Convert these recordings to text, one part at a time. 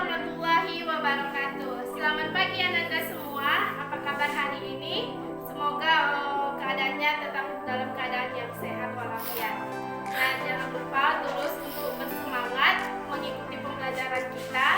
warahmatullahi wabarakatuh. Selamat pagi Anda semua. Apa kabar hari ini? Semoga keadaannya tetap dalam keadaan yang sehat walafiat. Nah, jangan lupa terus untuk bersemangat mengikuti pembelajaran kita.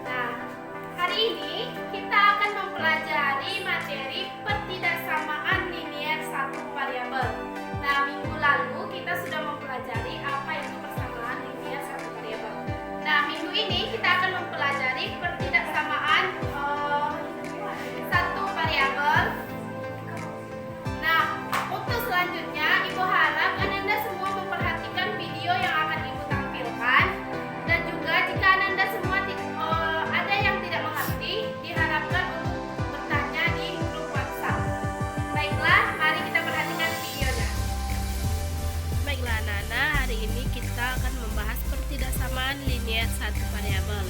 Nah, hari ini kita akan mempelajari materi pertidaksamaan linier satu variabel. Nah, minggu lalu kita sudah mempelajari apa itu persamaan linier satu variabel. Nah, minggu ini kita akan mempelajari pertidaksamaan satu variabel. Nah, untuk selanjutnya Ibu harap Anda semua memperhatikan video yang akan Ibu tampilkan, dan juga jika Anda semua ada yang tidak mengerti, diharapkan untuk bertanya di grup WhatsApp. Baiklah, mari kita perhatikan videonya. Baiklah anak-anak, hari ini kita akan membahas pertidaksamaan linier satu variabel.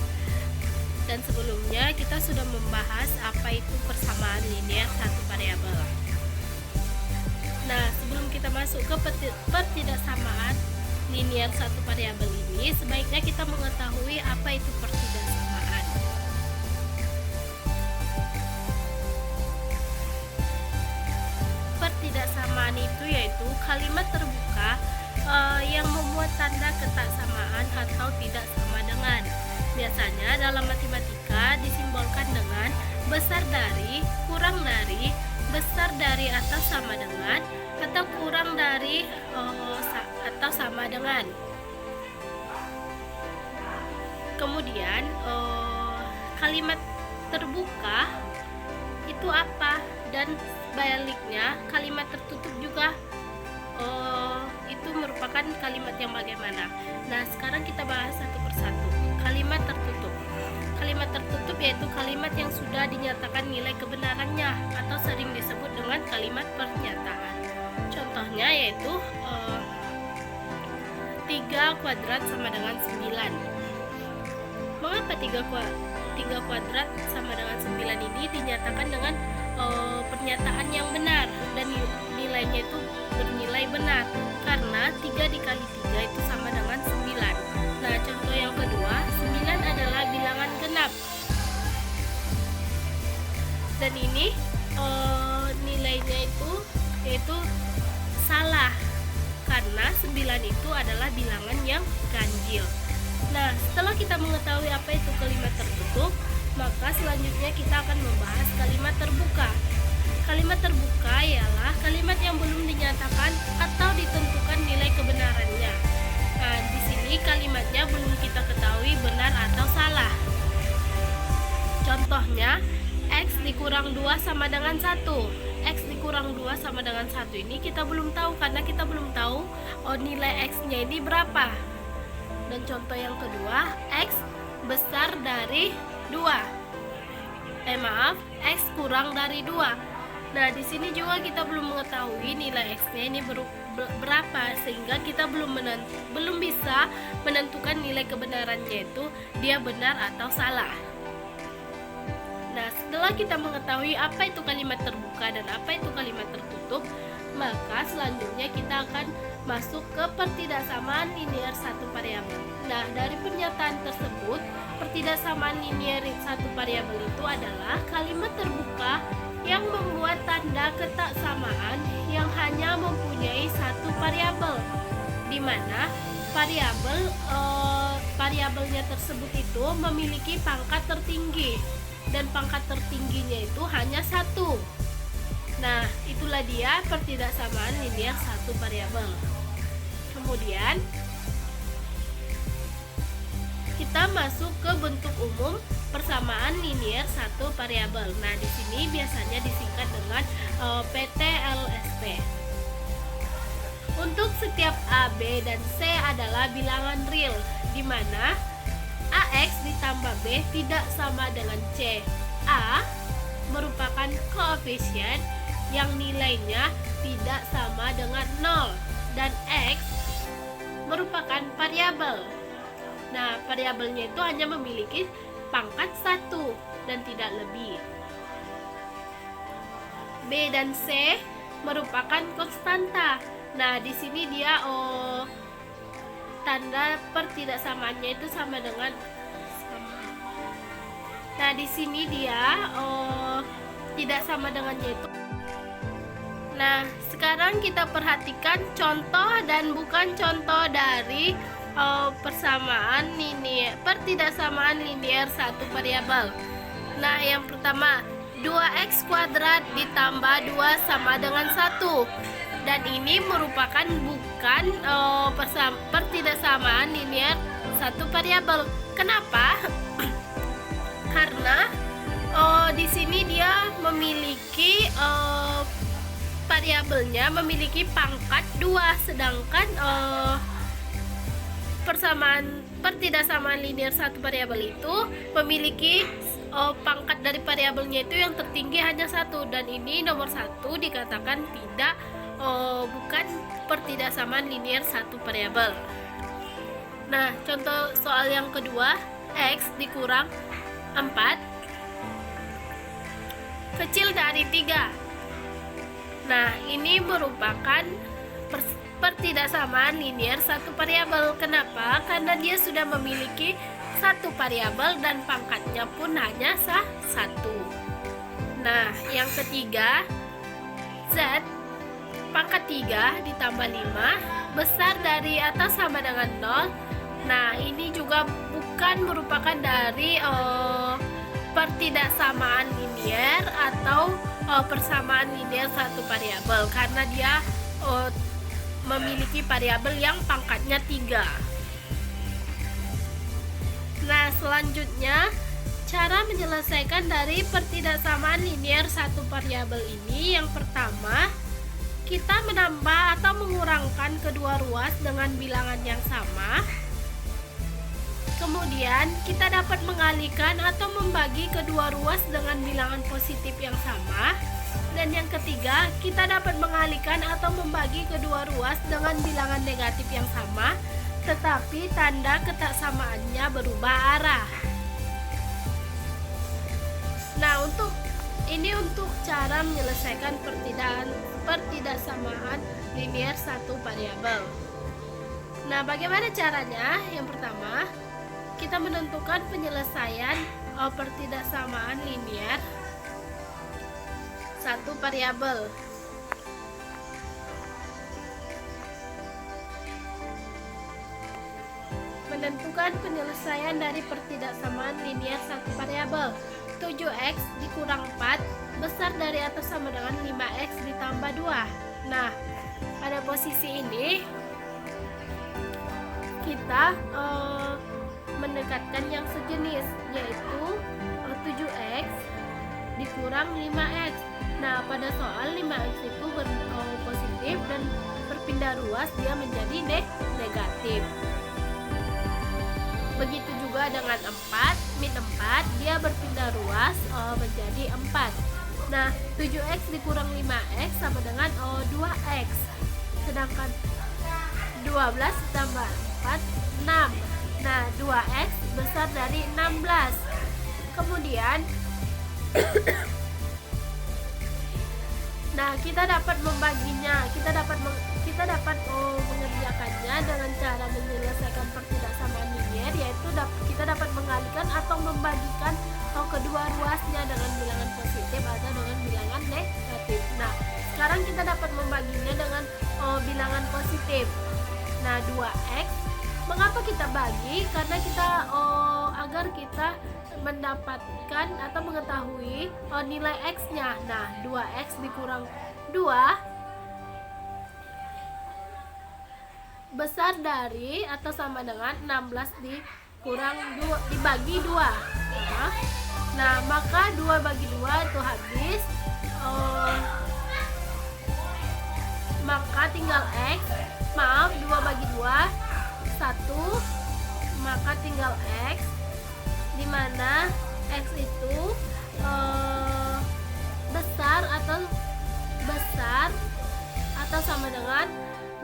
Dan sebelumnya kita sudah membahas apa itu persamaan linier satu variabel. Nah, sebelum kita masuk ke pertidaksamaan linier satu variabel ini, sebaiknya kita mengetahui apa itu pertidaksamaan. Pertidaksamaan itu yaitu kalimat terbuka yang memuat tanda ketaksamaan atau tidak sama dengan. Biasanya dalam matematika disimbolkan dengan besar dari, kurang dari, besar dari atau sama dengan, atau kurang dari atau sama dengan. Kemudian kalimat terbuka itu apa, dan sebaliknya kalimat tertutup juga itu merupakan kalimat yang bagaimana. Nah, sekarang kita bahas satu persatu. Kalimat tertutup. Kalimat tertutup yaitu kalimat yang sudah dinyatakan nilai kebenarannya atau sering disebut dengan kalimat pernyataan. Contohnya yaitu 3 kuadrat sama dengan 9. Mengapa 3 kuadrat sama dengan 9 ini dinyatakan dengan pernyataan yang benar dan nilainya itu bernilai benar? Karena 3 dikali 3 itu sama dengan 9. Nah, contoh yang kedua, 9 adalah bilangan genap. Dan ini nilainya itu yaitu salah, karena 9 itu adalah bilangan yang ganjil. Nah, setelah kita mengetahui apa itu kalimat tertutup, maka selanjutnya kita akan membahas kalimat terbuka. Kalimat terbuka ialah kalimat yang belum dinyatakan atau ditentukan nilai kebenarannya. Nah, di sini kalimatnya belum kita ketahui benar atau salah. Contohnya, X dikurang 2 sama dengan 1. X dikurang 2 sama dengan 1 ini kita belum tahu, karena kita belum tahu nilai X-nya ini berapa. Dan contoh yang kedua, X besar dari 2. X kurang dari 2. Nah, di sini juga kita belum mengetahui nilai X-nya ini berapa, sehingga kita belum bisa menentukan nilai kebenarannya itu dia benar atau salah. Nah, setelah kita mengetahui apa itu kalimat terbuka dan apa itu kalimat tertutup, maka selanjutnya kita akan masuk ke pertidaksamaan linier satu variabel. Nah, dari pernyataan tersebut, pertidaksamaan linier satu variabel itu adalah kalimat terbuka yang membuat tanda ketaksamaan yang hanya mempunyai satu variabel, di mana variabelnya tersebut itu memiliki pangkat tertinggi, dan pangkat tertingginya itu hanya 1. Nah, itulah dia pertidaksamaan linier satu variabel. Kemudian kita masuk ke bentuk umum persamaan linier satu variabel. Nah, di sini biasanya disingkat dengan PTLSP. Untuk setiap A, B, dan C adalah bilangan real, di mana AX ditambah B tidak sama dengan C. A merupakan koefisien yang nilainya tidak sama dengan 0, dan X merupakan variabel. Nah, variabelnya itu hanya memiliki pangkat 1 dan tidak lebih. B dan C merupakan konstanta. Nah, di sini dia tanda pertidaksamaannya itu sama dengan Nah, di sini dia tidak sama dengan yaitu. Nah, sekarang kita perhatikan contoh dan bukan contoh dari persamaan linear, pertidaksamaan linear satu variabel. Nah, yang pertama, 2x kuadrat ditambah 2 sama dengan 1. Dan ini merupakan bukan pertidaksamaan linear satu variabel. Kenapa? Karena di sini dia memiliki variabelnya memiliki pangkat 2, sedangkan pertidaksamaan linear satu variabel itu memiliki pangkat dari variabelnya itu yang tertinggi hanya 1, dan ini nomor 1 dikatakan tidak bukan pertidaksamaan linear satu variabel. Nah, contoh soal yang kedua, x dikurang 4 kecil dari 3. Nah, ini merupakan pertidaksamaan linear satu variabel. Kenapa? Karena dia sudah memiliki satu variabel dan pangkatnya pun hanya 1. Nah, yang ketiga, z pangkat 3 ditambah 5 besar dari atau sama dengan 0. Nah, ini juga bukan merupakan dari pertidaksamaan linear atau persamaan linear satu variabel, karena dia memiliki variabel yang pangkatnya 3. Nah, selanjutnya cara menyelesaikan dari pertidaksamaan linear satu variabel ini. Yang pertama, kita menambah atau mengurangkan kedua ruas dengan bilangan yang sama. Kemudian kita dapat mengalihkan atau membagi kedua ruas dengan bilangan positif yang sama. Dan yang ketiga, kita dapat mengalihkan atau membagi kedua ruas dengan bilangan negatif yang sama, tetapi tanda ketaksamaannya berubah arah. Nah, untuk cara menyelesaikan pertidaksamaan linear satu variabel. Nah, bagaimana caranya? Yang pertama, kita menentukan penyelesaian pertidaksamaan linear satu variabel. Menentukan penyelesaian dari pertidaksamaan linear satu variabel. 7x dikurang 4 besar dari atau sama dengan 5x ditambah 2. Nah, pada posisi ini kita mendekatkan yang sejenis, yaitu 7x dikurang 5x. Nah, pada soal 5x itu positif dan berpindah ruas dia menjadi negatif. Begitu juga dengan 4, min 4 dia berpindah ruas menjadi 4. Nah, 7x dikurang 5x sama dengan 2x. Sedangkan 12 tambah 4, 6. Nah, 2x besar dari 16. Kemudian nah, kita dapat membaginya, kita dapat mengerjakannya dengan cara menyelesaikan pertidaksamaan linear, yaitu kita dapat mengalihkan atau membagikan kedua ruasnya dengan bilangan positif atau dengan bilangan negatif. Nah, sekarang kita dapat membaginya dengan bilangan positif. Nah, 2x, mengapa kita bagi? Karena kita agar kita mendapatkan atau mengetahui nilai x-nya. Nah, 2x dikurang 2 besar dari atau sama dengan 16 dikurang 2 dibagi 2. Nah, maka 2 bagi 2 itu habis. Maka tinggal x. Maaf, 2 bagi 2 1. Maka tinggal x, di mana x itu besar atau sama dengan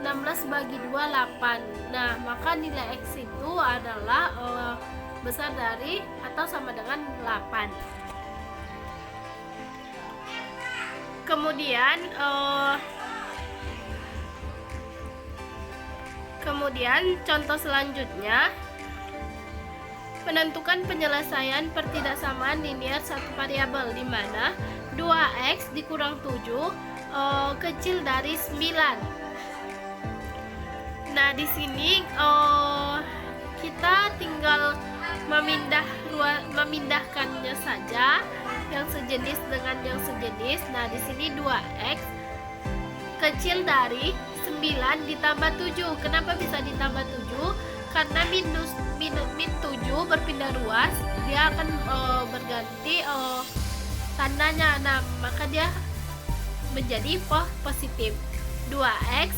16 bagi 2 8. Nah, maka nilai x itu adalah besar dari atau sama dengan 8. Kemudian contoh selanjutnya, Menentukan penyelesaian pertidaksamaan linear satu variabel di mana 2x dikurang 7 kecil dari 9. Nah, di sini kita tinggal memindahkannya saja, yang sejenis dengan yang sejenis. Nah, di sini 2x kecil dari 9 ditambah 7. Kenapa bisa ditambah 7? Karena min 7 berpindah ruas, dia akan berganti tandanya. Nah, maka dia menjadi positif. 2x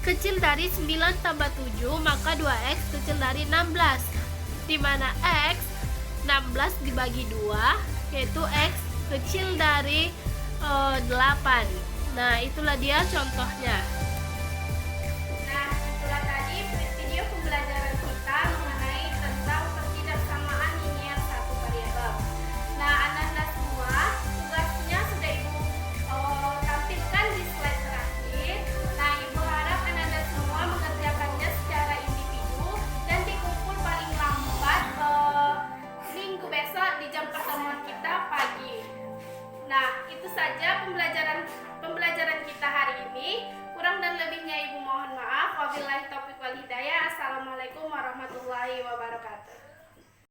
kecil dari 9 tambah 7, maka 2x kecil dari 16, di mana x 16 dibagi 2, yaitu x kecil dari 8. Nah, itulah dia contohnya.